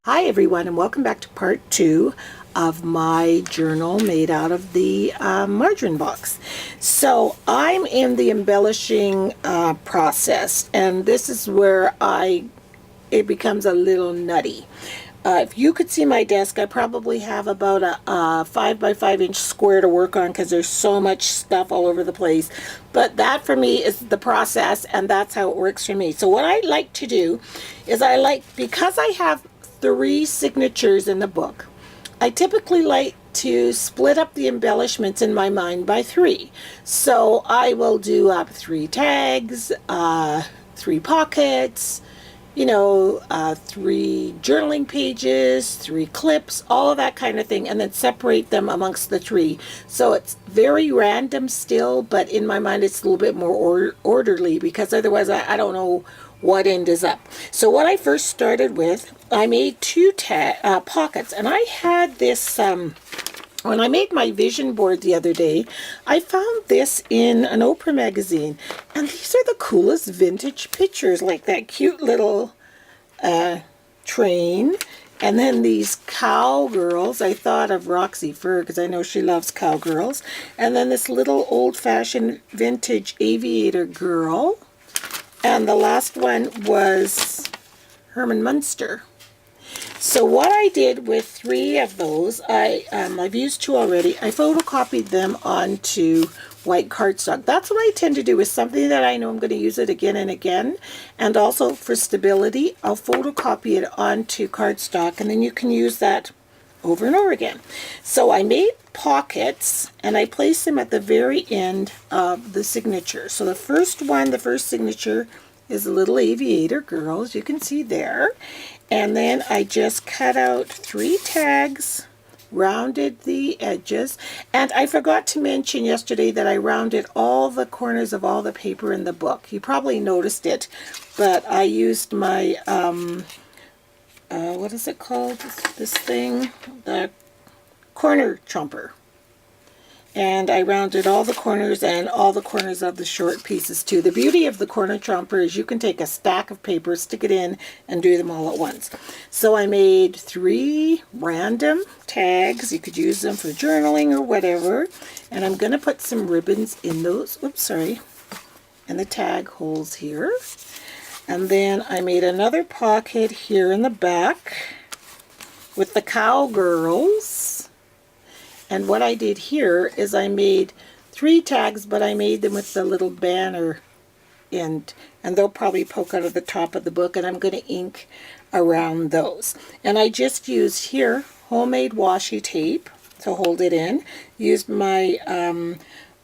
Hi everyone, and welcome back to part 2 of my journal made out of the margarine box. So I'm in the embellishing process, and this is where it becomes a little nutty. If you could see my desk, I probably have about a 5 by 5 inch square to work on because there's so much stuff all over the place. But that for me is the process, and that's how it works for me. So what I like to do is because I have 3 signatures in the book, I typically like to split up the embellishments in my mind by 3. So I will do up 3 tags, 3 pockets, 3 journaling pages, 3 clips, all of that kind of thing, and then separate them amongst the 3. So it's very random still, but in my mind it's a little bit more orderly, because otherwise I don't know what end is up. So what I first started with, I made 2 pockets, and I had this when I made my vision board the other day, I found this in an Oprah magazine, and these are the coolest vintage pictures, like that cute little train, and then these cowgirls. I thought of Roxy Fur because I know she loves cowgirls, and then this little old-fashioned vintage aviator girl, and the last one was Herman Munster. So what I did with 3 of those, I've used 2 already. I photocopied them onto white cardstock. That's what I tend to do with something that I know I'm going to use it again and again. And also for stability, I'll photocopy it onto cardstock, and then you can use that over and over again. So I made pockets, and I placed them at the very end of the signature. So the first signature is a little aviator girl, as you can see there. And then I just cut out 3 tags, rounded the edges, and I forgot to mention yesterday that I rounded all the corners of all the paper in the book. You probably noticed it, but I used my, what is it called, this thing? The corner chomper. And I rounded all the corners and all the corners of the short pieces too. The beauty of the corner chomper is you can take a stack of paper, stick it in, and do them all at once. So I made 3 random tags. You could use them for journaling or whatever. And I'm going to put some ribbons in those. Oops, sorry. And the tag holes here. And then I made another pocket here in the back with the cowgirls. And what I did here is I made 3 tags, but I made them with the little banner end, and they'll probably poke out of the top of the book, and I'm going to ink around those. And I just used here homemade washi tape to hold it in. Used my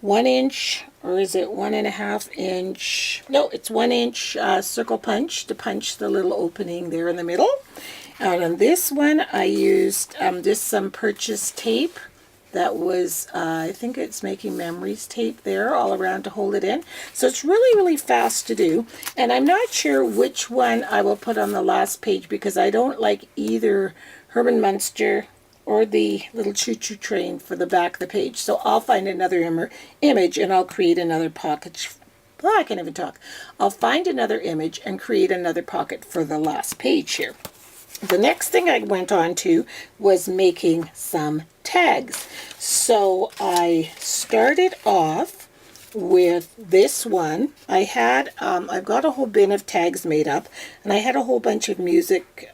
1 inch, or is it 1.5 inch? No, it's 1 inch circle punch to punch the little opening there in the middle. And on this one, I used just some purchase tape. That was, I think it's Making Memories tape there all around to hold it in. So it's really, really fast to do. And I'm not sure which one I will put on the last page, because I don't like either Herman Munster or the little choo-choo train for the back of the page. So I'll find another image, and I'll create another pocket. Well, I can't even talk. I'll find another image and create another pocket for the last page here. The next thing I went on to was making some tags. So I started off with this one. I've got a whole bin of tags made up, and I had a whole bunch of music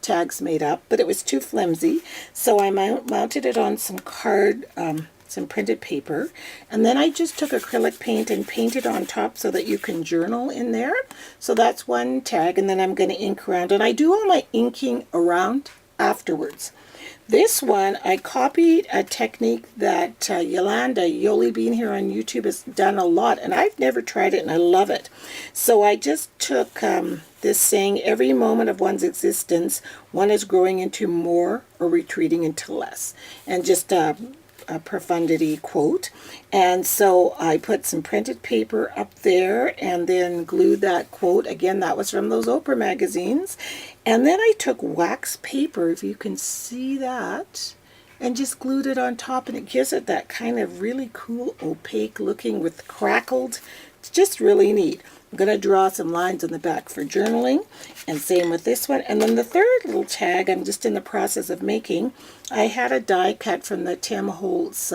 tags made up, but it was too flimsy. So I mounted it on some some printed paper, and then I just took acrylic paint and painted on top so that you can journal in there. So that's one tag, and then I'm going to ink around, and I do all my inking around afterwards. This one, I copied a technique that Yolanda Yoli Bean here on YouTube has done a lot, and I've never tried it, and I love it. So I just took this saying, every moment of one's existence, one is growing into more or retreating into less, and just a profundity quote. And so I put some printed paper up there and then glued that quote. Again, that was from those Oprah magazines. And then I took wax paper, if you can see that, and just glued it on top, and it gives it that kind of really cool opaque looking with crackled. It's just really neat. I'm going to draw some lines on the back for journaling, and same with this one. And then the third little tag I'm just in the process of making. I had a die cut from the Tim Holtz,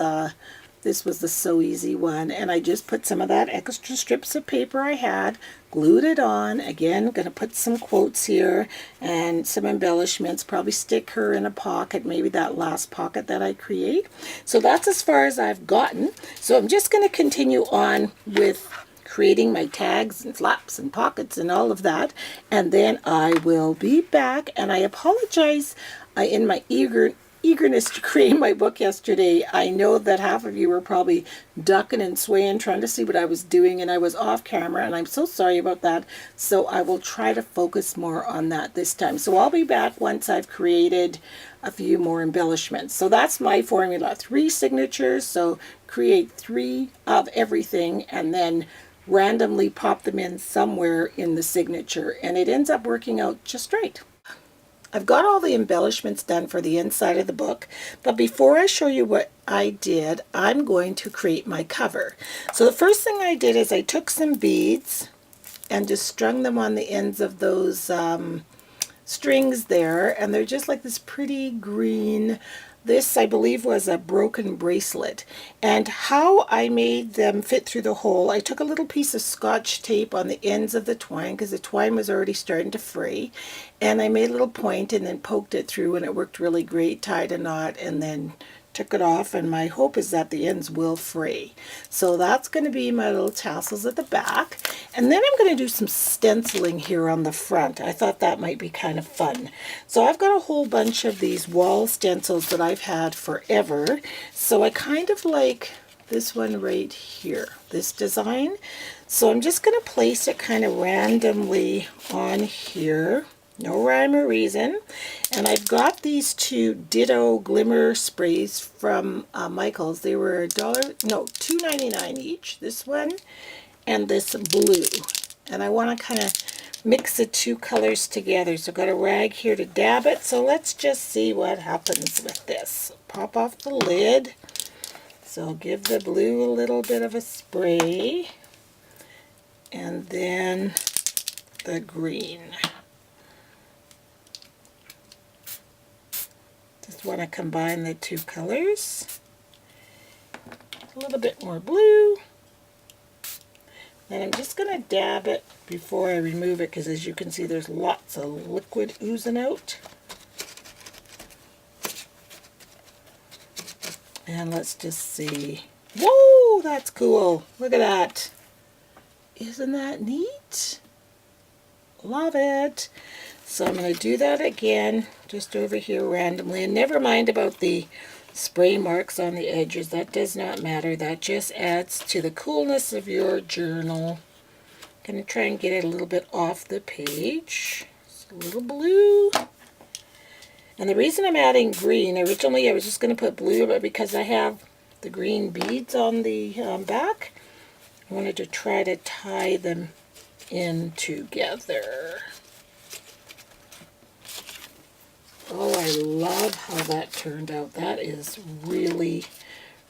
this was the So Easy one, and I just put some of that extra strips of paper I had, glued it on. Again, going to put some quotes here and some embellishments, probably stick her in a pocket, maybe that last pocket that I create. So that's as far as I've gotten. So I'm just going to continue on with creating my tags and flaps and pockets and all of that, and then I will be back. And I apologize in my eagerness to create my book yesterday. I know that half of you were probably ducking and swaying trying to see what I was doing, and I was off camera, and I'm so sorry about that. So I will try to focus more on that this time. So I'll be back once I've created a few more embellishments. So that's my formula: 3 signatures. So create 3 of everything and then randomly pop them in somewhere in the signature, and it ends up working out just right. I've got all the embellishments done for the inside of the book, but before I show you what I did, I'm going to create my cover. So the first thing I did is I took some beads and just strung them on the ends of those strings there, and they're just like this pretty green. This, I believe, was a broken bracelet. And how I made them fit through the hole, I took a little piece of Scotch tape on the ends of the twine, because the twine was already starting to fray, and I made a little point and then poked it through, and it worked really great. Tied a knot and then took it off, and my hope is that the ends will fray. So that's going to be my little tassels at the back. And then I'm going to do some stenciling here on the front. I thought that might be kind of fun. So I've got a whole bunch of these wall stencils that I've had forever. So I kind of like this one right here, this design. So I'm just going to place it kind of randomly on here. No rhyme or reason. And I've got these 2 Ditto Glimmer sprays from Michael's. They were $2.99 each. This one and this blue. And I want to kind of mix the 2 colors together. So I've got a rag here to dab it. So let's just see what happens with this. Pop off the lid. So I'll give the blue a little bit of a spray. And then the green. Just want to combine the 2 colors. A little bit more blue. And I'm just going to dab it before I remove it, because as you can see there's lots of liquid oozing out. And let's just see. Whoa, that's cool. Look at that. Isn't that neat? Love it. So I'm going to do that again, just over here randomly. And never mind about the spray marks on the edges. That does not matter. That just adds to the coolness of your journal. I'm going to try and get it a little bit off the page. Just a little blue. And the reason I'm adding green, originally I was just going to put blue, but because I have the green beads on the back, I wanted to try to tie them in together. Oh, I love how that turned out. That is really,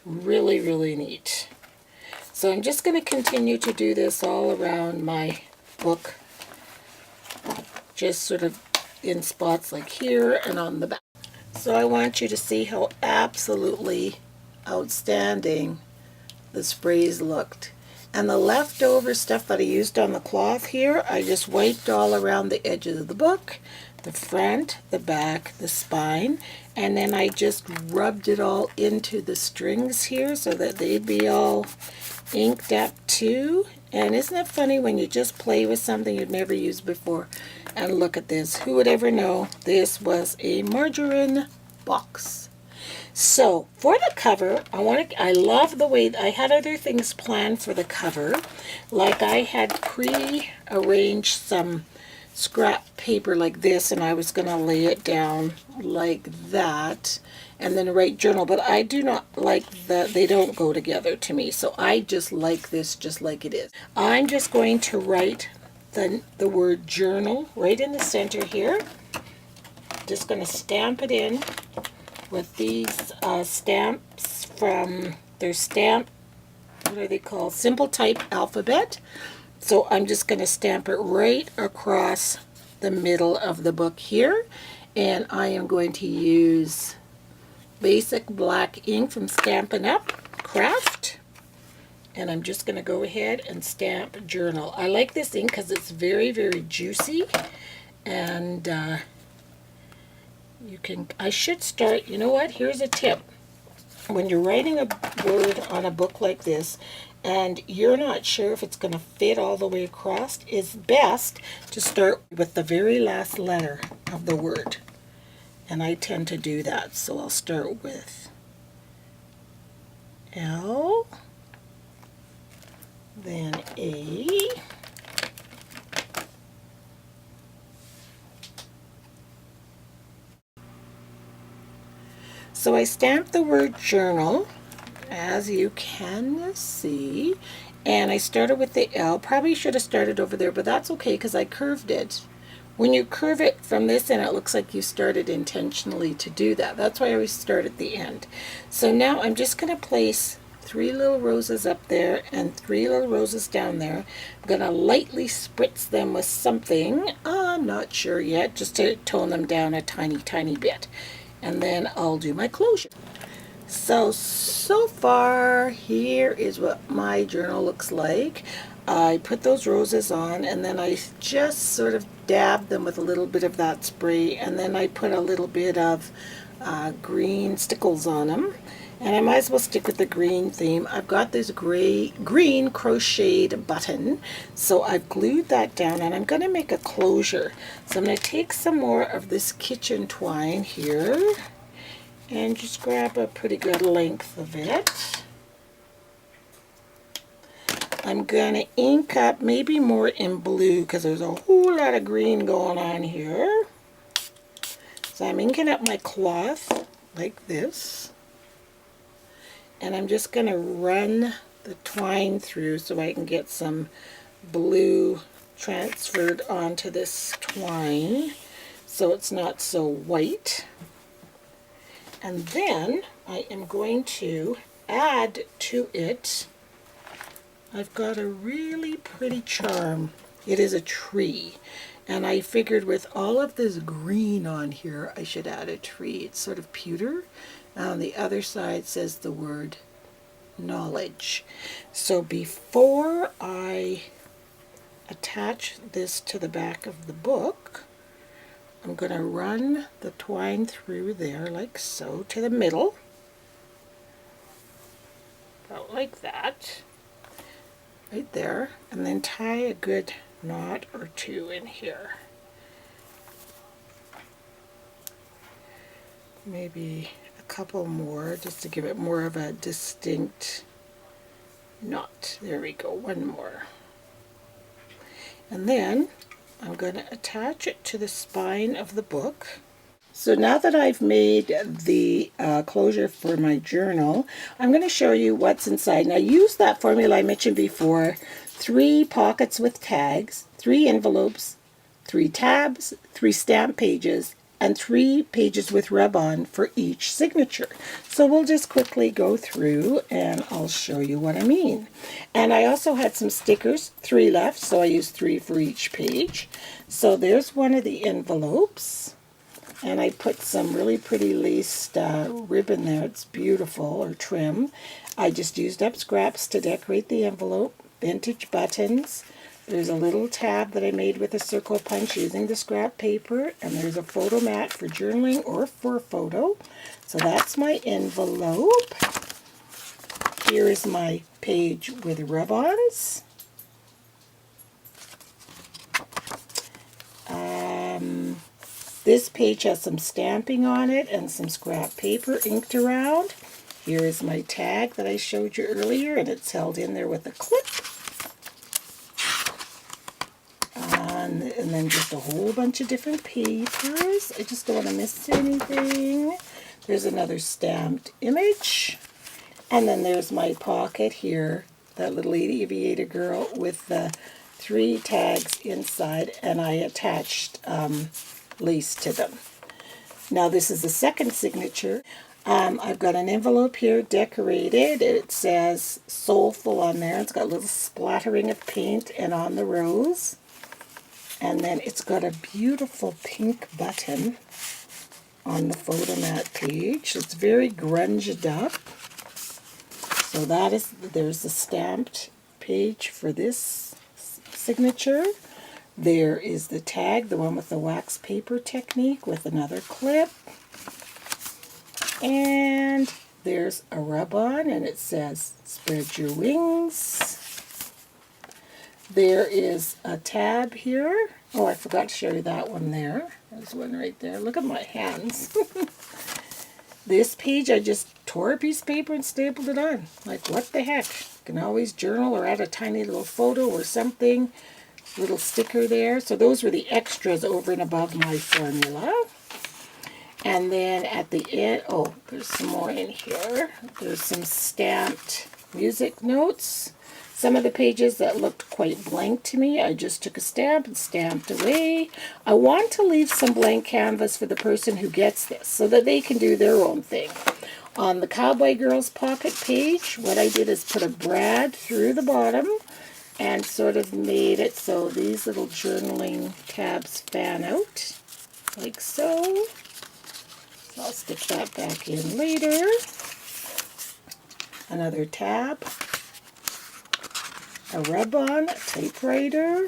really, really neat. So I'm just going to continue to do this all around my book, just sort of in spots like here and on the back. So I want you to see how absolutely outstanding the sprays looked. And the leftover stuff that I used on the cloth here, I just wiped all around the edges of the book, the front, the back, the spine, and then I just rubbed it all into the strings here so that they'd be all inked up too. And isn't it funny when you just play with something you've never used before? And look at this. Who would ever know this was a margarine box? So for the cover, I love the way I had other things planned for the cover. Like I had pre-arranged some scrap paper like this, and I was going to lay it down like that and then write journal, but I do not like that. They don't go together to me, so I just like this just like it is. I'm just going to write the word journal right in the center here. Just going to stamp it in with these stamps from their stamp, what are they called? Simple Type Alphabet. So I'm just going to stamp it right across the middle of the book here. And I am going to use basic black ink from Stampin' Up! Craft. And I'm just going to go ahead and stamp journal. I like this ink because it's very, very juicy. And I should start, you know what, here's a tip. When you're writing a word on a book like this, and you're not sure if it's going to fit all the way across, it's best to start with the very last letter of the word. And I tend to do that, so I'll start with L, then A, so I stamped the word journal, as you can see, and I started with the L. Probably should have started over there, but that's okay because I curved it. When you curve it from this end, it looks like you started intentionally to do that. That's why I always start at the end. So now I'm just going to place 3 little roses up there and 3 little roses down there. I'm going to lightly spritz them with something. I'm not sure yet, just to tone them down a tiny, tiny bit. And then I'll do my closure. So far, here is what my journal looks like. I put those roses on, and then I just sort of dabbed them with a little bit of that spray, and then I put a little bit of green stickles on them. And I might as well stick with the green theme. I've got this green crocheted button, so I've glued that down, and I'm going to make a closure. So I'm going to take some more of this kitchen twine here, and just grab a pretty good length of it. I'm going to ink up maybe more in blue because there's a whole lot of green going on here. So I'm inking up my cloth like this. And I'm just going to run the twine through so I can get some blue transferred onto this twine so it's not so white. And then I am going to add to it, I've got a really pretty charm. It is a tree. And I figured with all of this green on here, I should add a tree. It's sort of pewter. On the other side says the word knowledge. So before I attach this to the back of the book, I'm going to run the twine through there like so to the middle, about like that, right there, and then tie a good knot or 2 in here. Maybe a couple more just to give it more of a distinct knot. There we go, 1 more. And then I'm going to attach it to the spine of the book. So now that I've made the closure for my journal, I'm going to show you what's inside. Now use that formula I mentioned before. 3 pockets with tags, 3 envelopes, 3 tabs, 3 stamp pages, and 3 pages with rub-on for each signature. So we'll just quickly go through and I'll show you what I mean. And I also had some stickers, 3 left, so I used 3 for each page. So there's one of the envelopes, and I put some really pretty laced ribbon there. It's beautiful, or trim. I just used up scraps to decorate the envelope, vintage buttons. There's a little tab that I made with a circle punch using the scrap paper, and there's a photo mat for journaling or for a photo. So that's my envelope. Here is my page with rub-ons. This page has some stamping on it and some scrap paper inked around. Here is my tag that I showed you earlier, and it's held in there with a clip. And then just a whole bunch of different papers. I just don't want to miss anything. There's another stamped image. And then there's my pocket here, that little aviator girl with the 3 tags inside, and I attached lace to them. Now this is the second signature. I've got an envelope here decorated. It says Soulful on there. It's got a little splattering of paint and on the rose. And then it's got a beautiful pink button on the photo mat page. It's very grunged up. So there's the stamped page for this signature. There is the tag, the one with the wax paper technique with another clip. And there's a rub-on, and it says, spread your wings. There is a tab here. Oh, I forgot to show you that one there. There's one right there. Look at my hands. This page, I just tore a piece of paper and stapled it on. Like, what the heck? You can always journal or add a tiny little photo or something. Little sticker there. So those were the extras over and above my formula. And then at the end, oh, there's some more in here. There's some stamped music notes. Some of the pages that looked quite blank to me, I just took a stamp and stamped away. I want to leave some blank canvas for the person who gets this so that they can do their own thing. On the Cowboy Girls pocket page, what I did is put a brad through the bottom and sort of made it so these little journaling tabs fan out, like so. I'll stick that back in later. Another tab, a rub-on, a typewriter,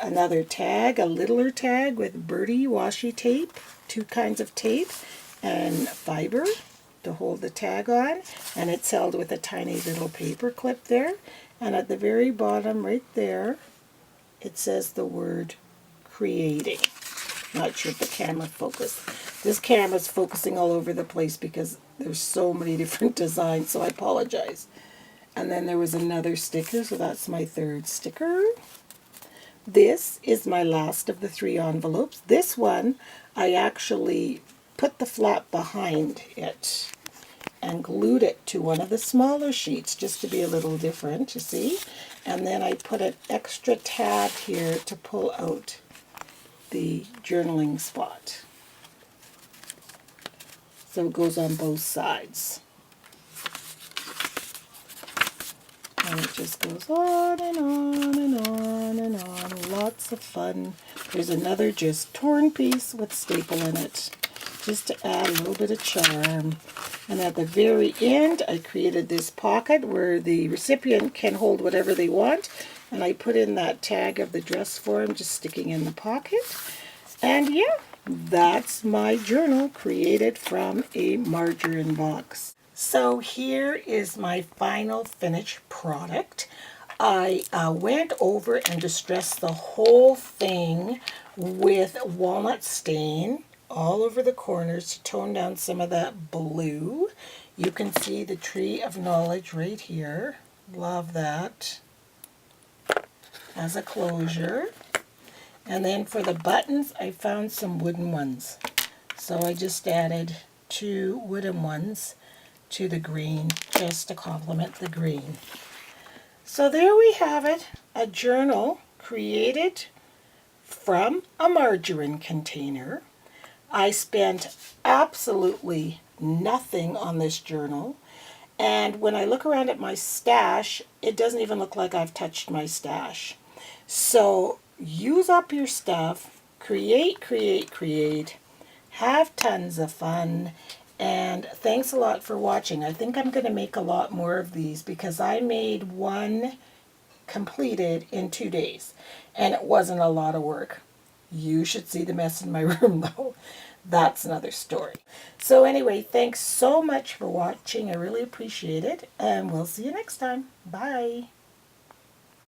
another tag, a littler tag with birdie washi tape, 2 kinds of tape, and fiber to hold the tag on, and it's held with a tiny little paper clip there. And at the very bottom right there, it says the word creating. Not sure if the camera focused. This camera's focusing all over the place because there's so many different designs, so I apologize. And then there was another sticker, so that's my 3rd sticker. This is my last of the 3 envelopes. This one, I actually put the flap behind it and glued it to one of the smaller sheets just to be a little different, you see. And then I put an extra tab here to pull out the journaling spot. So it goes on both sides. And it just goes on and on and on and on. Lots of fun. There's another just torn piece with staple in it, just to add a little bit of charm. And at the very end, I created this pocket where the recipient can hold whatever they want. And I put in that tag of the dress form, just sticking in the pocket. And yeah, that's my journal created from a margarine box. So here is my final finished product. I went over and distressed the whole thing with walnut stain all over the corners to tone down some of that blue. You can see the tree of knowledge right here. Love that. As a closure. And then for the buttons, I found some wooden ones. So I just added 2 wooden ones to the green, just to complement the green. So there we have it, a journal created from a margarine container. I spent absolutely nothing on this journal. And when I look around at my stash, it doesn't even look like I've touched my stash. So use up your stuff, create, have tons of fun, and thanks a lot for watching. I think I'm going to make a lot more of these because I made one completed in 2 days, and it wasn't a lot of work. You should see the mess in my room though. That's another story. So anyway, thanks so much for watching. I really appreciate it, and we'll see you next time. Bye.